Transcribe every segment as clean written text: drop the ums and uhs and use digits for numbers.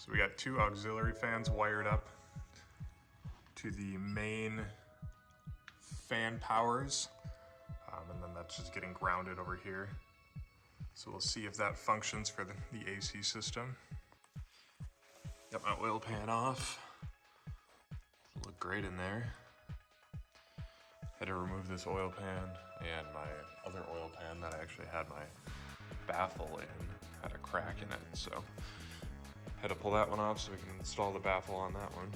So we got two auxiliary fans wired up to the main fan powers, and then that's just getting grounded over here. So we'll see if that functions for the AC system. Got my oil pan off. Look great in there. Had to remove this oil pan and my other oil pan that I actually had my baffle in, had a crack in it, so had to pull that one off so we can install the baffle on that one.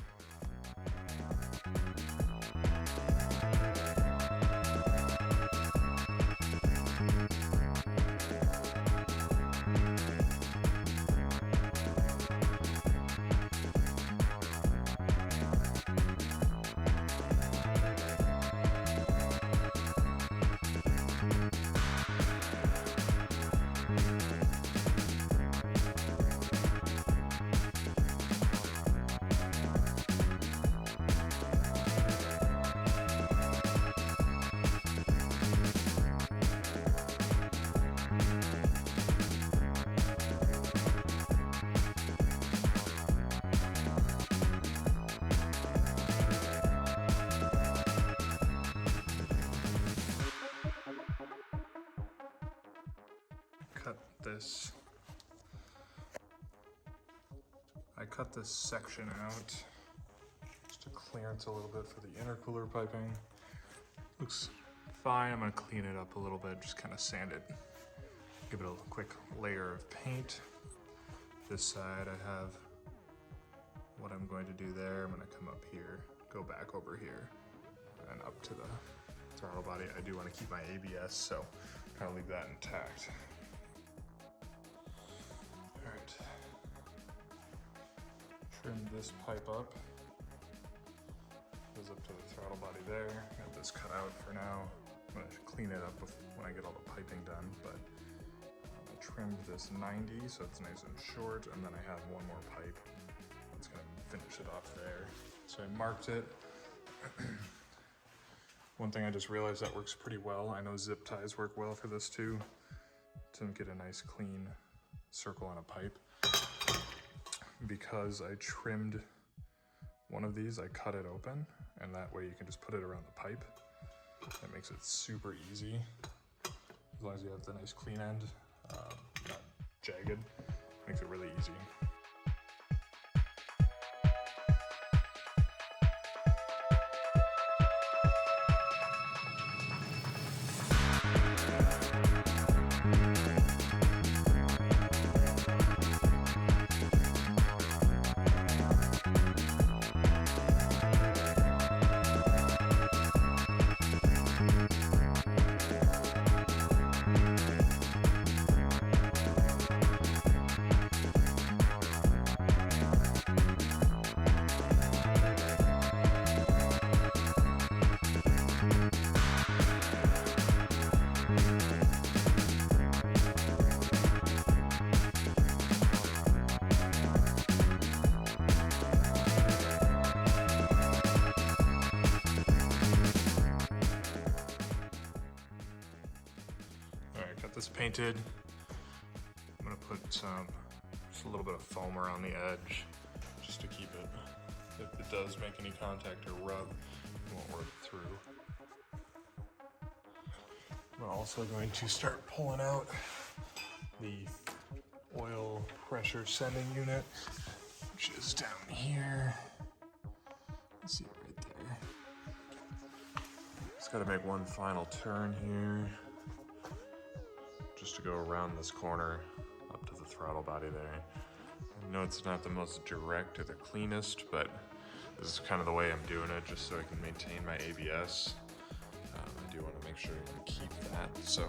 I cut this section out just to clearance a little bit for the intercooler piping. Looks fine. I'm gonna clean it up a little bit, just kind of sand it, give it a quick layer of paint. This side I have what I'm going to do there. I'm gonna come up here, go back over here, and up to the throttle body. I do want to keep my ABS, so kind of leave that intact. All right. Trim this pipe up. Goes up to the throttle body there. Got this cut out for now. I'm gonna clean it up when I get all the piping done, but I trimmed this 90 so it's nice and short, and then I have one more pipe that's gonna finish it off there. So I marked it. One thing I just realized that works pretty well. I know zip ties work well for this too, to get a nice clean circle on a pipe. Because I trimmed one of these, I cut it open, and that way you can just put it around the pipe. That makes it super easy. As long as you have the nice clean end, not jagged, makes it really easy. This painted. I'm gonna put just a little bit of foam around the edge just to keep it, if it does make any contact or rub, it won't rub through. I'm also going to start pulling out the oil pressure sending unit, which is down here. You see it right there. Just gotta make one final turn here, just to go around this corner up to the throttle body there. I know it's not the most direct or the cleanest, but this is kind of the way I'm doing it, just so I can maintain my ABS. I do want to make sure I can keep that, so.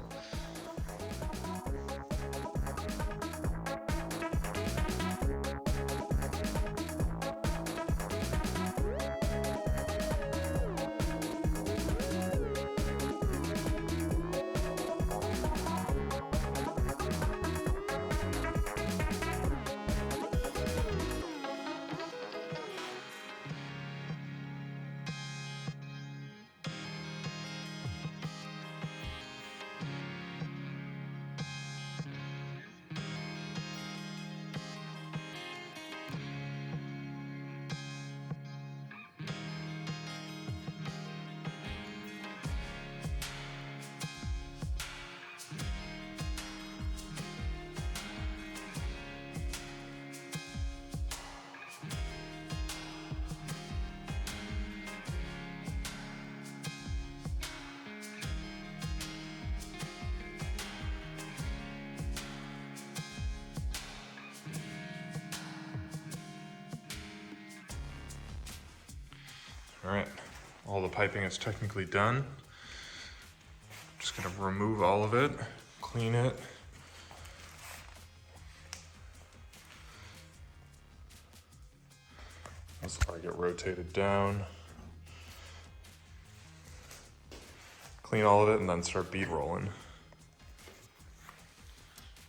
All right, all the piping is technically done. Just gonna remove all of it, clean it. This will probably get rotated down. Clean all of it and then start bead rolling.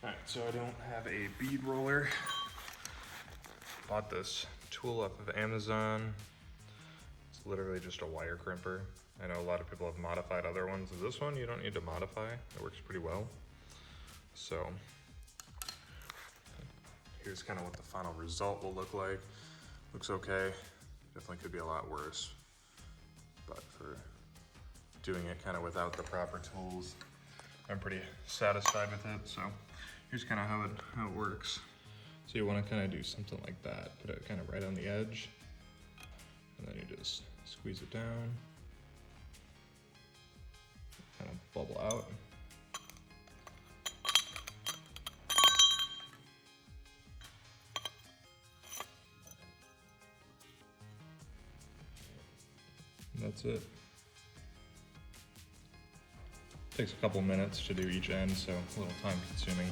All right, so I don't have a bead roller. Bought this tool off of Amazon. It's literally just a wire crimper. I know a lot of people have modified other ones. This one you don't need to modify. It works pretty well. So here's kind of what the final result will look like. Looks okay. Definitely could be a lot worse. But for doing it kind of without the proper tools, I'm pretty satisfied with it. So here's kind of how it works. So you want to kind of do something like that. Put it kind of right on the edge, and then you just squeeze it down, kind of bubble out. And that's it. Takes a couple minutes to do each end, so a little time consuming.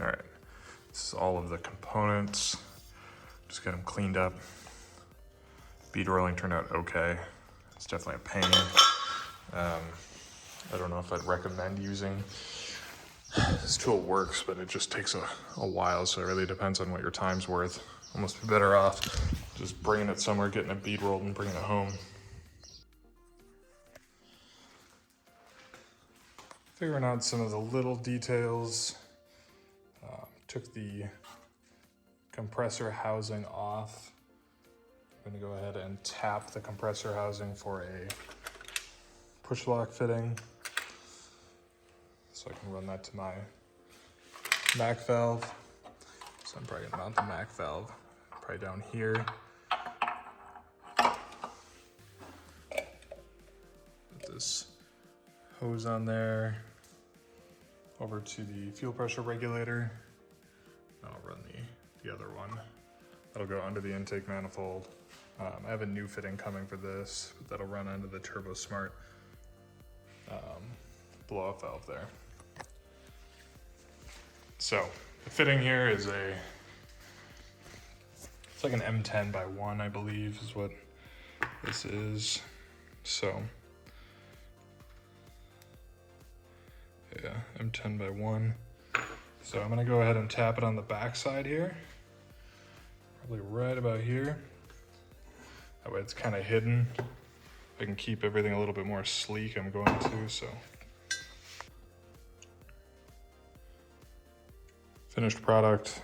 All right, this is all of the components. Just get them cleaned up. Bead rolling turned out okay. It's definitely a pain. I don't know if I'd recommend using this tool. Works, but it just takes a while, so it really depends on what your time's worth. Almost be better off just bringing it somewhere, getting it bead rolled and bringing it home. Figuring out some of the little details. Took the compressor housing off. I'm gonna go ahead and tap the compressor housing for a push lock fitting. So I can run that to my MAC valve. So I'm probably gonna mount the MAC valve probably down here. Put this hose on there, over to the fuel pressure regulator. I'll run the other one. That'll go under the intake manifold. I have a new fitting coming for this, but that'll run under the Turbo Smart blow-off valve there. So The fitting here is it's like an M10 by 1, I believe, is what this is. So, yeah, M10 by 1. So I'm gonna go ahead and tap it on the back side here. Probably right about here. That way it's kind of hidden. I can keep everything a little bit more sleek, I'm going to, so. Finished product.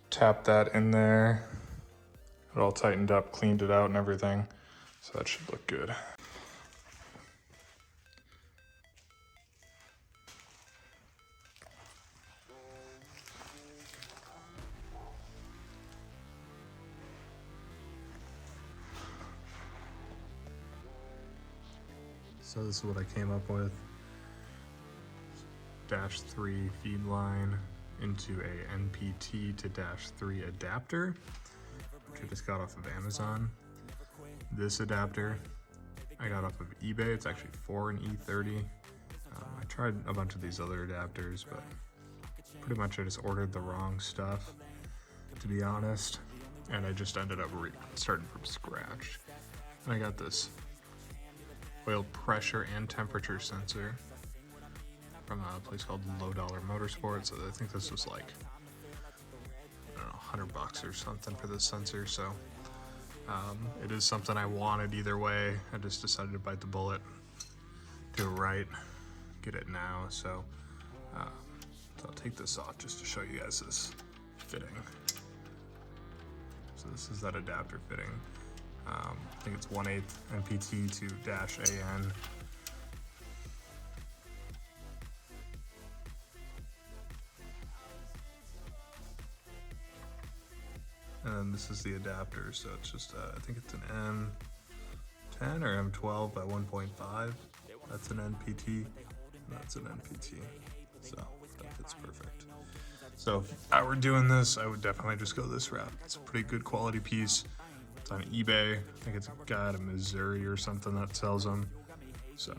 Tap that in there. It all tightened up, cleaned it out and everything. So that should look good. So this is what I came up with. -3 feed line into a NPT to -3 adapter, which I just got off of Amazon. This adapter I got off of eBay. It's actually for an E30. I tried a bunch of these other adapters, but pretty much I just ordered the wrong stuff, to be honest, and I just ended up starting from scratch. And I got this oil pressure and temperature sensor from a place called Low Dollar Motorsports. So I think this was like, I don't know, $100 or something for this sensor. So it is something I wanted either way. I just decided to bite the bullet, do it right, get it now. So I'll take this off just to show you guys this fitting. So this is that adapter fitting. I think it's 1/8 NPT to -AN. And then this is the adapter, so it's just, I think it's an M10 or M12 by 1.5. That's an NPT, and that's an NPT. So that fits perfect. So if I were doing this, I would definitely just go this route. It's a pretty good quality piece. It's on eBay. I think it's a guy out of Missouri or something that sells them. So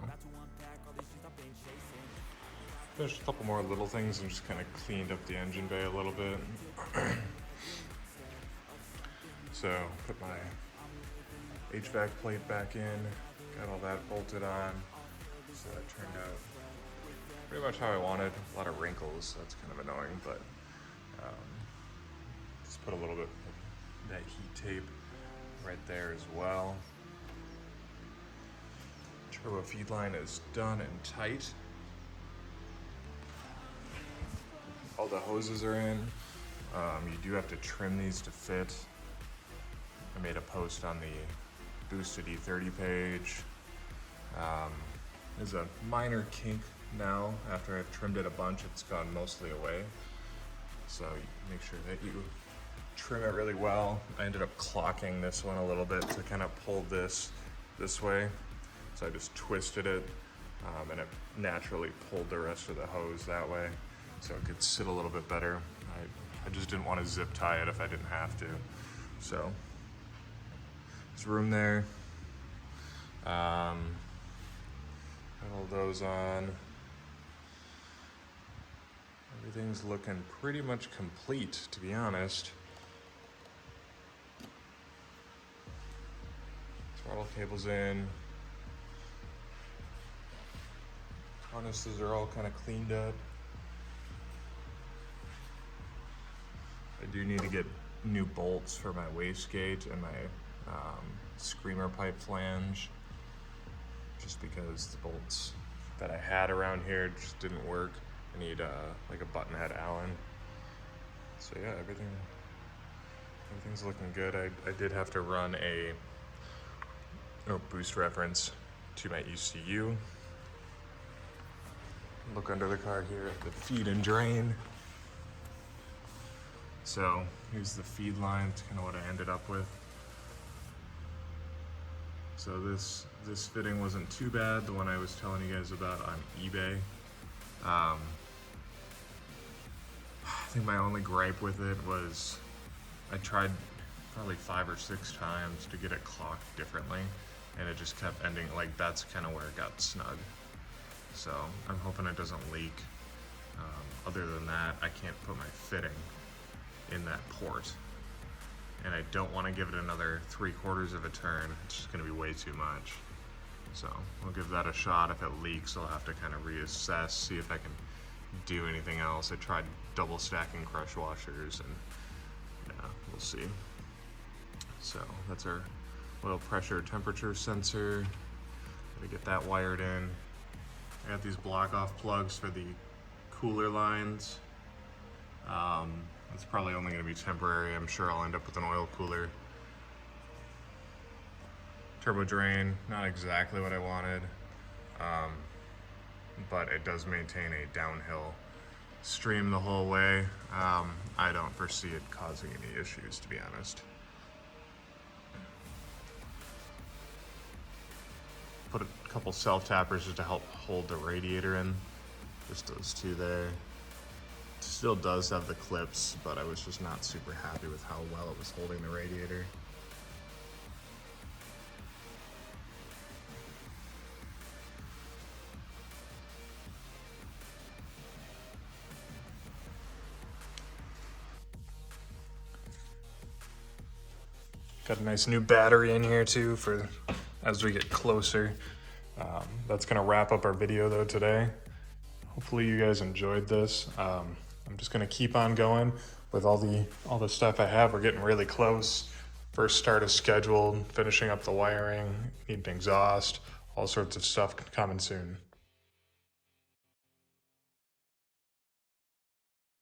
there's a couple more little things and just kind of cleaned up the engine bay a little bit. So put my HVAC plate back in, got all that bolted on. So that turned out pretty much how I wanted. A lot of wrinkles, so that's kind of annoying, but just put a little bit of that heat tape right there as well. Turbo feed line is done and tight. All the hoses are in. You do have to trim these to fit. I made a post on the Boosted E30 page. There's a minor kink now. After I've trimmed it a bunch, it's gone mostly away. So make sure that you trim it really well. I ended up clocking this one a little bit to kind of pull this way. So I just twisted it and it naturally pulled the rest of the hose that way. So it could sit a little bit better. I just didn't want to zip tie it if I didn't have to. So there's room there. Got all those on. Everything's looking pretty much complete, to be honest. Throttle cable's in. Harnesses are all kind of cleaned up. I do need to get new bolts for my wastegate and my screamer pipe flange, just because the bolts that I had around here just didn't work. I need like a button head Allen. So yeah, everything's looking good. I did have to run a boost reference to my ECU. Look under the car here at the feed and drain. So here's the feed line. It's kind of what I ended up with. So this fitting wasn't too bad, the one I was telling you guys about on eBay. I think my only gripe with it was I tried probably 5 or 6 times to get it clocked differently, and it just kept ending, like that's kind of where it got snug. So I'm hoping it doesn't leak. Other than that, I can't put my fitting in that port. And I don't want to give it another 3/4 of a turn. It's just going to be way too much. So we'll give that a shot. If it leaks, I'll have to kind of reassess, see if I can do anything else. I tried double stacking crush washers, and yeah, we'll see. So that's our oil pressure temperature sensor. Gotta get that wired in. I got these block off plugs for the cooler lines. It's probably only going to be temporary. I'm sure I'll end up with an oil cooler. Turbo drain, not exactly what I wanted, but it does maintain a downhill stream the whole way. I don't foresee it causing any issues, to be honest. Put a couple self-tappers just to help hold the radiator in. Just those two there. Still does have the clips, but I was just not super happy with how well it was holding the radiator. Got a nice new battery in here too for as we get closer. That's gonna wrap up our video though today. Hopefully you guys enjoyed this. I'm just gonna keep on going with all the stuff I have. We're getting really close. First start is scheduled, finishing up the wiring, need an exhaust, all sorts of stuff coming soon.